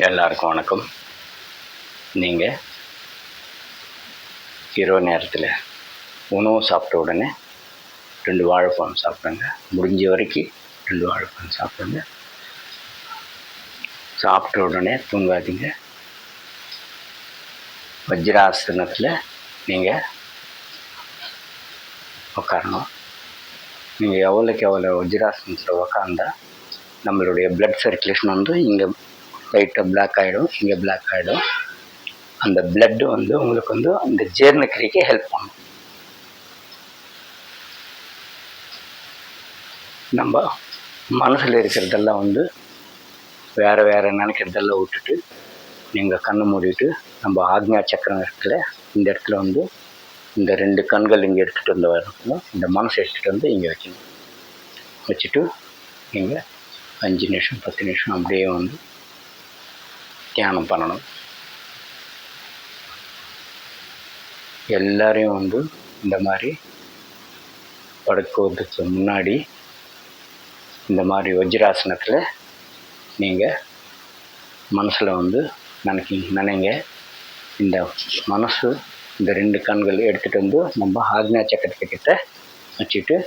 எல்லாருக்கும் வணக்கம். நீங்கள் இரவு நேரத்தில் உணவு சாப்பிட்ட உடனே 2 வாழைப்பழம் சாப்பிடுங்க. முடிஞ்ச வரைக்கும் 2 வாழைப்பழம் சாப்பிடுங்க. சாப்பிட்ட உடனே தூங்காதீங்க. வஜ்ராசனத்தில் நீங்கள் உட்காரணும். நீங்கள் எவ்வளோக்கு எவ்வளோ வஜ்ராசனத்தில் உட்காந்தா நம்மளுடைய பிளட் சர்க்குலேஷன் வந்து இங்கே லைட்டாக பிளாக் ஆகிடும், இங்கே பிளாக் ஆகிடும். அந்த பிளட்டு வந்து உங்களுக்கு வந்து அந்த ஜீரணக்கிரிக்கு ஹெல்ப் பண்ணும். நம்ம மனசில் இருக்கிறதெல்லாம் வந்து வேறு நினைக்கிறதெல்லாம் விட்டுட்டு நீங்கள் கண்ணை மூடிட்டு நம்ம ஆக்ஞா சக்கரம் இடத்துல இந்த இடத்துல வந்து இந்த 2 கண்கள் இங்கே எடுத்துகிட்டு வந்து வரணும். இந்த மனசை எடுத்துகிட்டு வந்து இங்கே வைக்கணும். வச்சுட்டு நீங்கள் 5 நிமிஷம் 10 நிமிஷம் அப்படியே வந்து தியானம் பண்ணணும். எல்லாரையும் வந்து இந்த மாதிரி படுக்கிறதுக்கு முன்னாடி இந்த மாதிரி வஜ்ராசனத்தில் நீங்கள் மனசில் வந்து நினைங்க. இந்த மனசு இந்த 2 கண்கள் எடுத்துகிட்டு வந்து நம்ம ஆக்ஞா சக்கரத்துக்கிட்ட வச்சுட்டு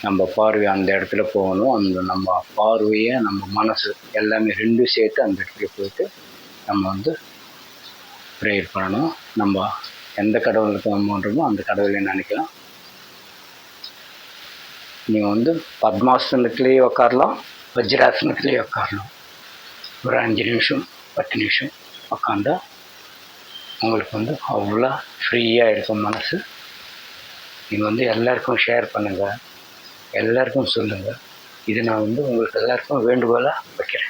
நம்ம பார்வை அந்த இடத்துல போகணும். அந்த நம்ம பார்வையை நம்ம மனசு எல்லாமே 2 சேர்த்து அந்த இடத்துல போயிட்டு நம்ம வந்து ப்ரேயர் பண்ணணும். நம்ம எந்த கடவுளுக்கு பண்ணுறோமோ அந்த கடவுளை நினைக்கலாம். நீங்கள் வந்து பத்மாசனத்துலேயே உட்காரலாம், வஜ்ராசனத்துலேயே உட்காரலாம். ஒரு 5 நிமிஷம் 10 நிமிஷம் உட்காந்தா உங்களுக்கு வந்து அவ்வளோ ஃப்ரீயாக இருக்கும் மனசு. நீங்கள் வந்து எல்லாருக்கும் ஷேர் பண்ணுங்கள், எல்லாருக்கும் சொல்லுங்கள். இது நான் வந்து உங்களுக்கு எல்லாருக்கும் வேண்டுகோளாக வைக்கிறேன்.